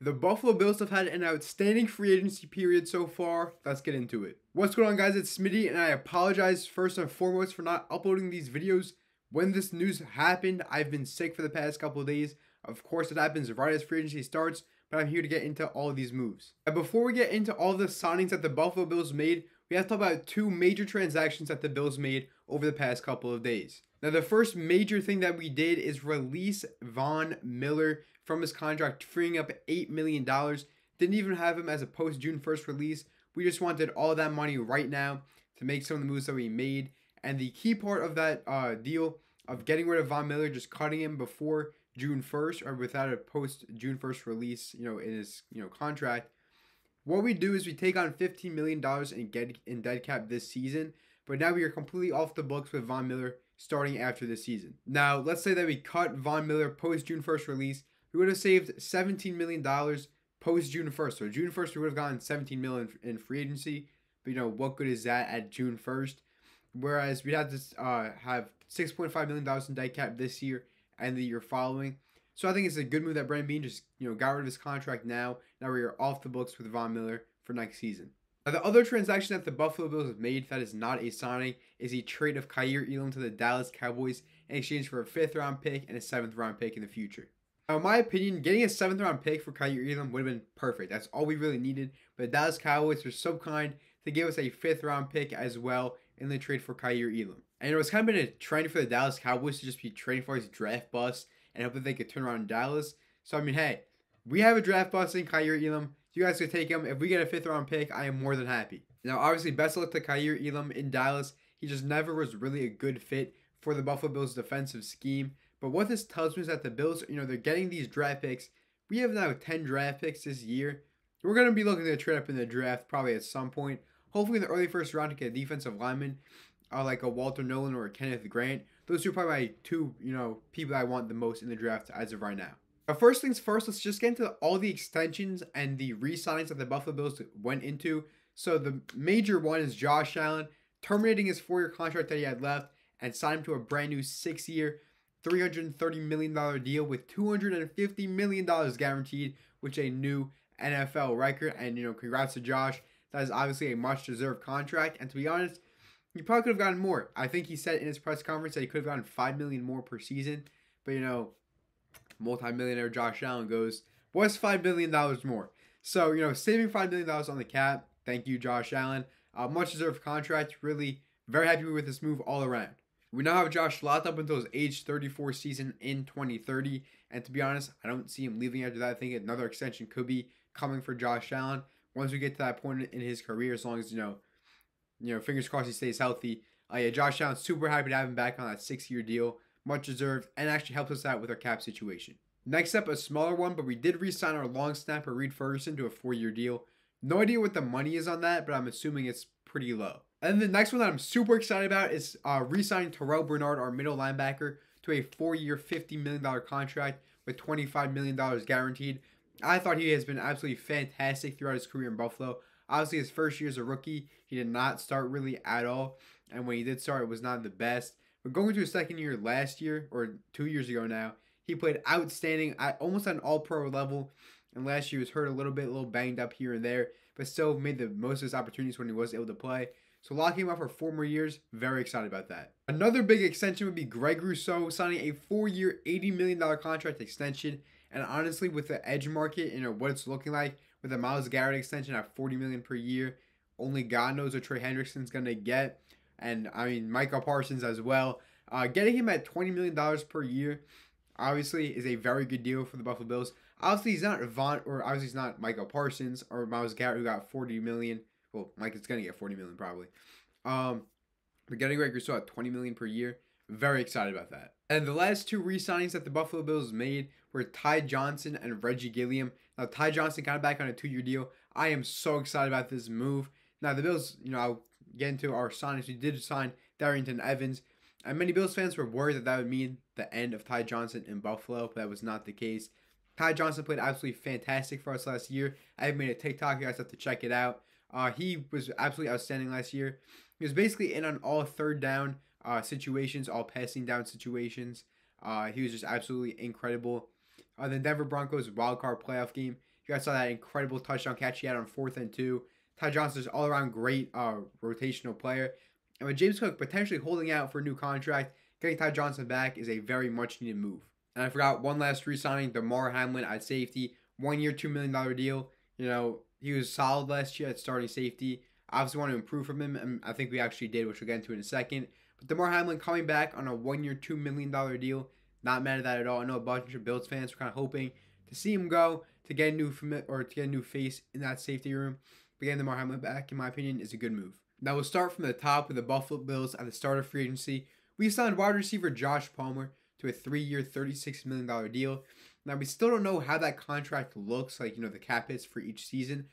The Buffalo Bills have had an outstanding free agency period so far. Let's get into it. What's going on, guys? It's Smitty, and I apologize first and foremost for not uploading these videos when this news happened. I've been sick for the past couple of days. Of course, it happens right as free agency starts, but I'm here to get into all of these moves. And before we get into all the signings that the Buffalo Bills made, we have to talk about two major transactions that the Bills made over the past couple of days. Now, the first major thing that we did is release Von Miller from his contract, freeing up $8 million. Didn't even have him as a post-June 1st release. We just wanted all that money right now to make some of the moves that we made. And the key part of that deal of getting rid of Von Miller, just cutting him before June 1st or without a post-June 1st release, in his, contract. What we do is we take on $15 million in dead cap this season, but now we are completely off the books with Von Miller starting after this season. Now, let's say that we cut Von Miller post-June 1st release. We would have saved $17 million post-June 1st. So June 1st, we would have gotten $17 million in free agency. But, what good is that at June 1st? Whereas we'd have to have $6.5 million in dead cap this year and the year following. So I think it's a good move that Brandon Beane just, got rid of his contract now. Now we are off the books with Von Miller for next season. Now, the other transaction that the Buffalo Bills have made that is not a signing is a trade of Kaiir Elam to the Dallas Cowboys in exchange for a 5th round pick and a 7th round pick in the future. Now, in my opinion, getting a 7th round pick for Kaiir Elam would have been perfect. That's all we really needed. But the Dallas Cowboys were so kind to give us a 5th round pick as well in the trade for Kaiir Elam. And it's kind of been a trend for the Dallas Cowboys to just be trading for his draft bust and hope that they could turn around Dallas. So, I mean, hey, we have a draft bust in Kaiir Elam. You guys could take him. If we get a 5th round pick, I am more than happy. Now, obviously, best of luck to Kaiir Elam in Dallas. He just never was really a good fit for the Buffalo Bills defensive scheme. But what this tells me is that the Bills, they're getting these draft picks. We have now 10 draft picks this year. We're going to be looking to trade up in the draft probably at some point. Hopefully in the early first round to get a defensive lineman like a Walter Nolan or a Kenneth Grant. Those two are probably my two, people I want the most in the draft as of right now. But first things first, let's just get into all the extensions and the re-signings that the Buffalo Bills went into. So the major one is Josh Allen terminating his 4-year contract that he had left and signed him to a brand new 6-year, $330 million deal with $250 million guaranteed, which is a new NFL record. And, congrats to Josh. That is obviously a much-deserved contract. And to be honest, he probably could have gotten more. I think he said in his press conference that he could have gotten $5 million more per season. But, multi-millionaire Josh Allen goes, what's $5 million more? So, saving $5 million on the cap. Thank you, Josh Allen. Much-deserved contract. Really very happy with this move all around. We now have Josh locked up until his age 34 season in 2030. And to be honest, I don't see him leaving after that. I think another extension could be coming for Josh Allen once we get to that point in his career, as long as, fingers crossed he stays healthy. Yeah, Josh Allen, super happy to have him back on that 6-year deal. Much deserved, and actually helps us out with our cap situation. Next up, a smaller one, but we did re-sign our long snapper Reid Ferguson to a 4-year deal. No idea what the money is on that, but I'm assuming it's pretty low. And the next one that I'm super excited about is re-signing Terrel Bernard, our middle linebacker, to a 4-year, $50 million contract with $25 million guaranteed. I thought he has been absolutely fantastic throughout his career in Buffalo. Obviously, his first year as a rookie, he did not start really at all. And when he did start, it was not the best. But going to his second year last year, or 2 years ago now, he played outstanding, almost at an all-pro level. And last year he was hurt a little bit, a little banged up here and there, but still made the most of his opportunities when he was able to play. So locking him up for 4 more years, very excited about that. Another big extension would be Greg Rouseau signing a 4-year, $80 million contract extension. And honestly, with the edge market, what it's looking like, with the Myles Garrett extension at $40 million per year, only God knows what Trey Hendrickson's going to get. And, Michael Parsons as well. Getting him at $20 million per year, obviously, is a very good deal for the Buffalo Bills. Obviously, he's not Michael Parsons or Myles Garrett, who got $40 million. Well, Mike is going to get $40 million probably. But getting Greg Rouseau at $20 million per year, very excited about that. And the last two re-signings that the Buffalo Bills made were Ty Johnson and Reggie Gilliam. Now, Ty Johnson got back on a 2-year deal. I am so excited about this move. Now, the Bills, I'll get into our signings. We did sign Darrington Evans. And many Bills fans were worried that that would mean the end of Ty Johnson in Buffalo, but that was not the case. Ty Johnson played absolutely fantastic for us last year. I have made a TikTok. You guys have to check it out. He was absolutely outstanding last year. He was basically in on all third down situations, all passing down situations. He was just absolutely incredible. The Denver Broncos wildcard playoff game, You guys saw that incredible touchdown catch he had on 4th and 2. Ty Johnson's all-around great rotational player. And with James Cook potentially holding out for a new contract, getting Ty Johnson back is a very much-needed move. And I forgot one last re-signing, Damar Hamlin at safety. 1 year, $2 million deal. He was solid last year at starting safety. Obviously want to improve from him, and I think we actually did, which we'll get into in a second. But Damar Hamlin coming back on a 1 year, $2 million deal. Not mad at that at all. I know a bunch of Bills fans were kind of hoping to see him go, to get a new face in that safety room. But getting Damar Hamlin back, in my opinion, is a good move. Now we'll start from the top with the Buffalo Bills at the start of free agency. We signed wide receiver Josh Palmer to a 3-year, $36 million deal. Now we still don't know how that contract looks, like, the cap hits for each season.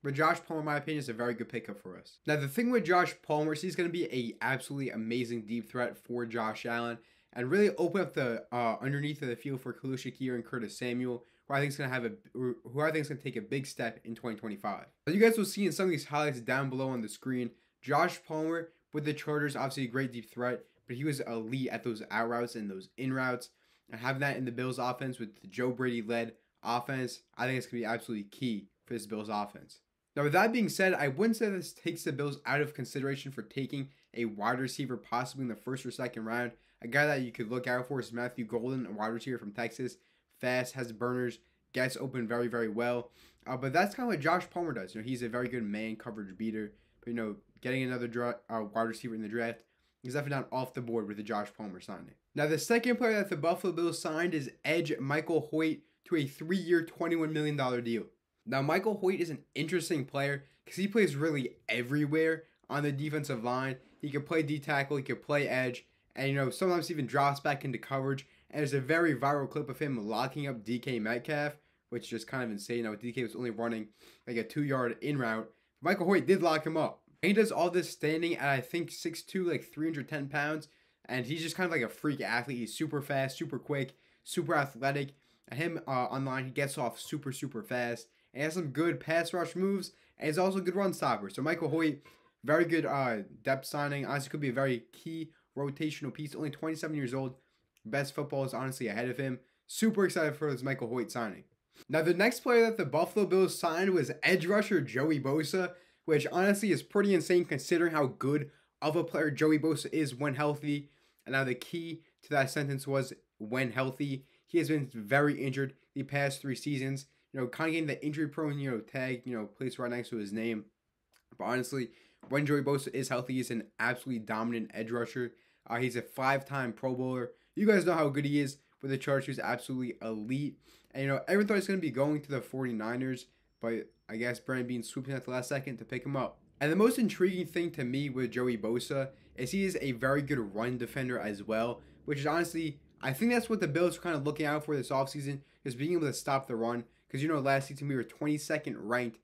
But Josh Palmer, in my opinion, is a very good pickup for us. Now the thing with Josh Palmer is he's going to be a absolutely amazing deep threat for Josh Allen and really open up the underneath of the field for Kaiir and Curtis Samuel, who I think is going to take a big step in 2025. As you guys will see in some of these highlights down below on the screen, Josh Palmer with the Chargers, obviously a great deep threat, but he was elite at those out routes and those in routes. And having that in the Bills offense with the Joe Brady-led offense, I think it's going to be absolutely key for this Bills offense. Now, with that being said, I wouldn't say this takes the Bills out of consideration for taking a wide receiver possibly in the 1st or 2nd round. A guy that you could look out for is Matthew Golden, a wide receiver from Texas. Fast, has burners, gets open very, very well. But that's kind of what Josh Palmer does. He's a very good man coverage beater. But, getting another wide receiver in the draft, he's definitely not off the board with the Josh Palmer signing. Now, the second player that the Buffalo Bills signed is edge Michael Hoecht to a 3-year, $21 million deal. Now, Michael Hoecht is an interesting player because he plays really everywhere on the defensive line. He can play D-tackle, he can play edge, and, sometimes even drops back into coverage. And there's a very viral clip of him locking up DK Metcalf, which is just kind of insane. DK was only running like a 2-yard in route. Michael Hoecht did lock him up. And he does all this standing at, I think, 6'2", like 310 pounds. And he's just kind of like a freak athlete. He's super fast, super quick, super athletic. And him online, he gets off super, super fast. And he has some good pass rush moves. And he's also a good run stopper. So Michael Hoecht, very good depth signing. Honestly, could be a very key rotational piece. Only 27 years old. Best football is honestly ahead of him. Super excited for this Michael Hoecht signing. Now, the next player that the Buffalo Bills signed was edge rusher Joey Bosa, which honestly is pretty insane considering how good of a player Joey Bosa is when healthy. And now the key to that sentence was when healthy. He has been very injured the past 3 seasons. Kind of getting the injury-prone, tag, placed right next to his name. But honestly, when Joey Bosa is healthy, he's an absolutely dominant edge rusher. He's a 5-time Pro Bowler. You guys know how good he is with the Chargers. He's absolutely elite. And, everyone thought he was going to be going to the 49ers. But I guess Brandon Beane swooped in at the last second to pick him up. And the most intriguing thing to me with Joey Bosa is he is a very good run defender as well. Which is honestly, I think that's what the Bills are kind of looking out for this offseason. Is being able to stop the run. Because, last season we were 22nd ranked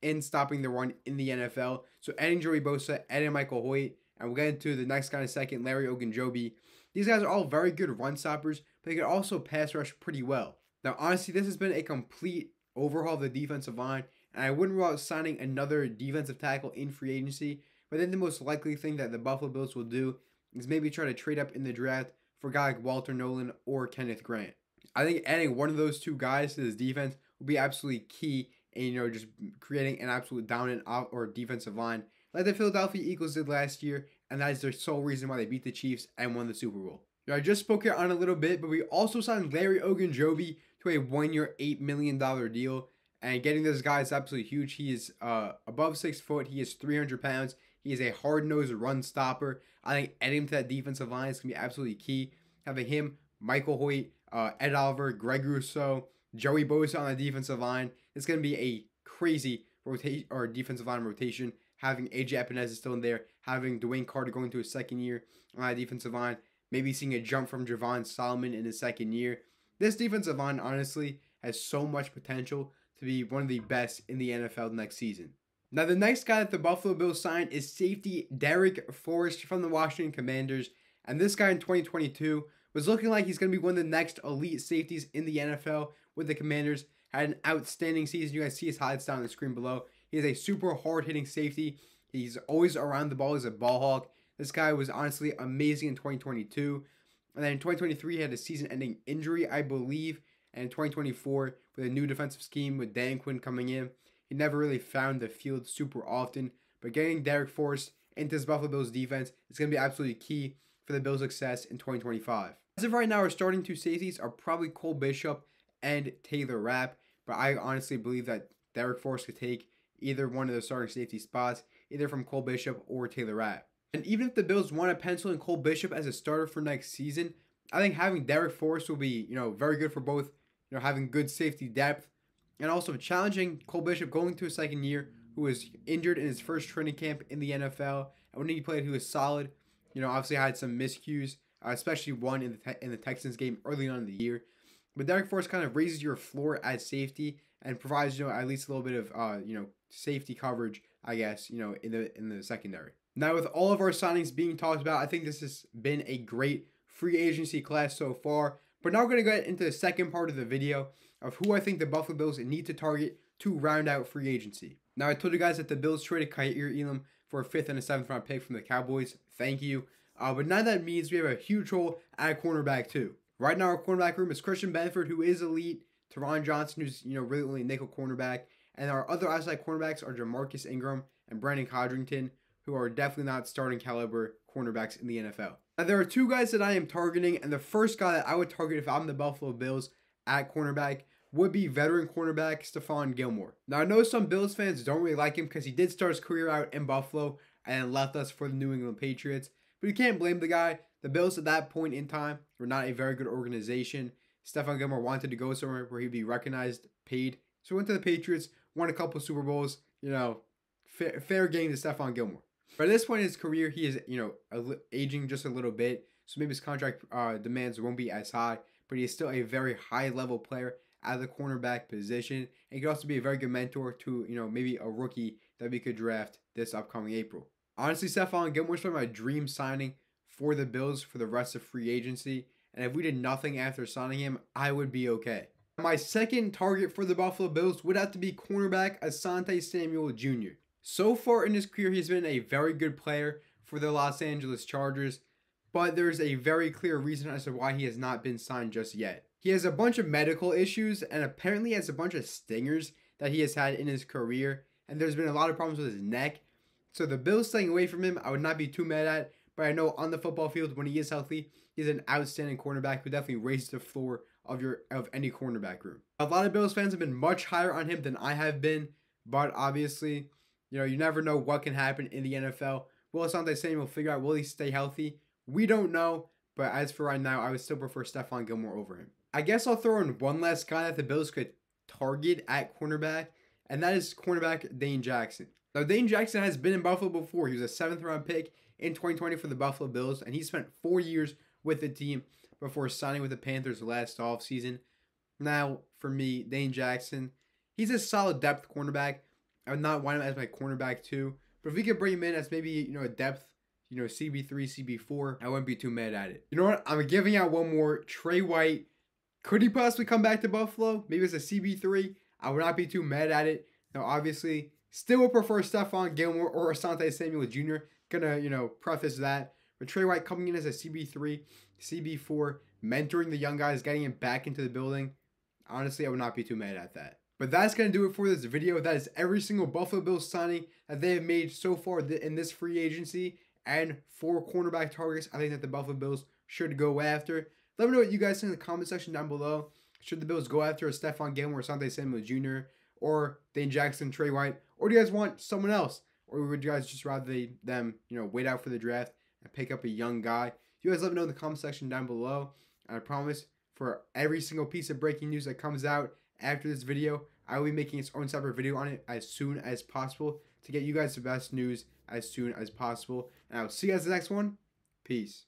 in stopping the run in the NFL. So adding Joey Bosa, adding Michael Hoecht, and we'll get into the next guy in a second, Larry Ogunjobi. These guys are all very good run stoppers, but they can also pass rush pretty well. Now, honestly, this has been a complete overhaul of the defensive line, and I wouldn't rule out signing another defensive tackle in free agency, but then the most likely thing that the Buffalo Bills will do is maybe try to trade up in the draft for a guy like Walter Nolan or Kenneth Grant. I think adding one of those two guys to this defense will be absolutely key in, just creating an absolute dominant defensive line like the Philadelphia Eagles did last year, and that is their sole reason why they beat the Chiefs and won the Super Bowl. I just spoke here on a little bit, but we also signed Larry Ogunjobi to a 1-year, $8 million deal, and getting this guy is absolutely huge. He is above 6 foot. He is 300 pounds. He is a hard-nosed run stopper. I think adding him to that defensive line is going to be absolutely key. Having him, Michael Hoecht, Ed Oliver, Greg Rouseau, Joey Bosa on the defensive line, it's going to be a crazy defensive line rotation. Having AJ Epinez still in there, having Dwayne Carter going to his 2nd year on the defensive line, maybe seeing a jump from Javon Solomon in his 2nd year. This defensive line, honestly, has so much potential to be one of the best in the NFL next season. Now, the next guy that the Buffalo Bills signed is safety Darrick Forrest from the Washington Commanders. And this guy in 2022 was looking like he's going to be one of the next elite safeties in the NFL with the Commanders. Had an outstanding season. You guys see his highlights down on the screen below. He is a super hard-hitting safety. He's always around the ball. He's a ball hawk. This guy was honestly amazing in 2022. And then in 2023, he had a season-ending injury, I believe. And in 2024, with a new defensive scheme with Dan Quinn coming in, he never really found the field super often. But getting Forrest into this Buffalo Bills defense is going to be absolutely key for the Bills' success in 2025. As of right now, our starting two safeties are probably Cole Bishop and Taylor Rapp. But I honestly believe that Forrest could take either one of the starting safety spots, either from Cole Bishop or Taylor Rapp. And even if the Bills want to pencil in Cole Bishop as a starter for next season, I think having Forrest will be, very good for both, having good safety depth and also challenging Cole Bishop going to his second year, who was injured in his first training camp in the NFL. And when he played, he was solid. Obviously had some miscues, especially one in the Texans game early on in the year. But Forrest kind of raises your floor at safety and provides, at least a little bit of, safety coverage, I guess, in the secondary. Now, with all of our signings being talked about, I think this has been a great free agency class so far. But now we're going to get into the second part of the video of who I think the Buffalo Bills need to target to round out free agency. Now, I told you guys that the Bills traded Kaiir Elam for a 5th and a 7th round pick from the Cowboys. Thank you. But now that means we have a huge hole at cornerback too. Right now, our cornerback room is Christian Benford, who is elite, Teron Johnson, who's really only a nickel cornerback, and our other outside cornerbacks are Jamarcus Ingram and Brandon Codrington, who are definitely not starting caliber cornerbacks in the NFL. Now, there are two guys that I am targeting, and the first guy that I would target if I'm the Buffalo Bills at cornerback would be veteran cornerback Stephon Gilmore. Now, I know some Bills fans don't really like him because he did start his career out in Buffalo and left us for the New England Patriots, but you can't blame the guy. The Bills at that point in time were not a very good organization. Stephon Gilmore wanted to go somewhere where he'd be recognized, paid. So he went to the Patriots, won a couple Super Bowls, fair game to Stephon Gilmore. But at this point in his career, he is, aging just a little bit. So maybe his contract demands won't be as high, but he is still a very high level player at the cornerback position. And he could also be a very good mentor to, maybe a rookie that we could draft this upcoming April. Honestly, Stephon Gilmore is my dream signing for the Bills for the rest of free agency. And if we did nothing after signing him, I would be okay. My second target for the Buffalo Bills would have to be cornerback Asante Samuel Jr. So far in his career, he's been a very good player for the Los Angeles Chargers, but there's a very clear reason as to why he has not been signed just yet. He has a bunch of medical issues and apparently has a bunch of stingers that he has had in his career, and there's been a lot of problems with his neck. So the Bills staying away from him, I would not be too mad at, but I know on the football field, when he is healthy, he's an outstanding cornerback who definitely raises the floor of any cornerback room. A lot of Bills fans have been much higher on him than I have been, but obviously, you never know what can happen in the NFL. Will Asante Samuel figure out, will he stay healthy? We don't know, but as for right now, I would still prefer Stephon Gilmore over him. I guess I'll throw in one last guy that the Bills could target at cornerback, and that is cornerback Dane Jackson. Now, Dane Jackson has been in Buffalo before. He was a 7th round pick in 2020 for the Buffalo Bills, and he spent 4 years with the team before signing with the Panthers last offseason. Now, for me, Dane Jackson, he's a solid depth cornerback. I would not want him as my cornerback too, but if we could bring him in as maybe, a depth, CB3, CB4, I wouldn't be too mad at it. You know what? I'm giving out one more. Trey White. Could he possibly come back to Buffalo? Maybe it's a CB3. I would not be too mad at it. Now, obviously, still would prefer Stephon Gilmore or Asante Samuel Jr. Gonna, preface that. But Trey White coming in as a CB3, CB4, mentoring the young guys, getting him back into the building. Honestly, I would not be too mad at that. But that's going to do it for this video. That is every single Buffalo Bills signing that they have made so far in this free agency. And 4 cornerback targets I think that the Buffalo Bills should go after. Let me know what you guys think in the comment section down below. Should the Bills go after a Stephon Gilmore, Asante Samuel Jr., or Dane Jackson, Trey White? Or do you guys want someone else? Or would you guys just rather them, wait out for the draft and pick up a young guy? You guys let me know in the comment section down below. And I promise, for every single piece of breaking news that comes out after this video, I will be making its own separate video on it as soon as possible to get you guys the best news as soon as possible. And I will see you guys in the next one. Peace.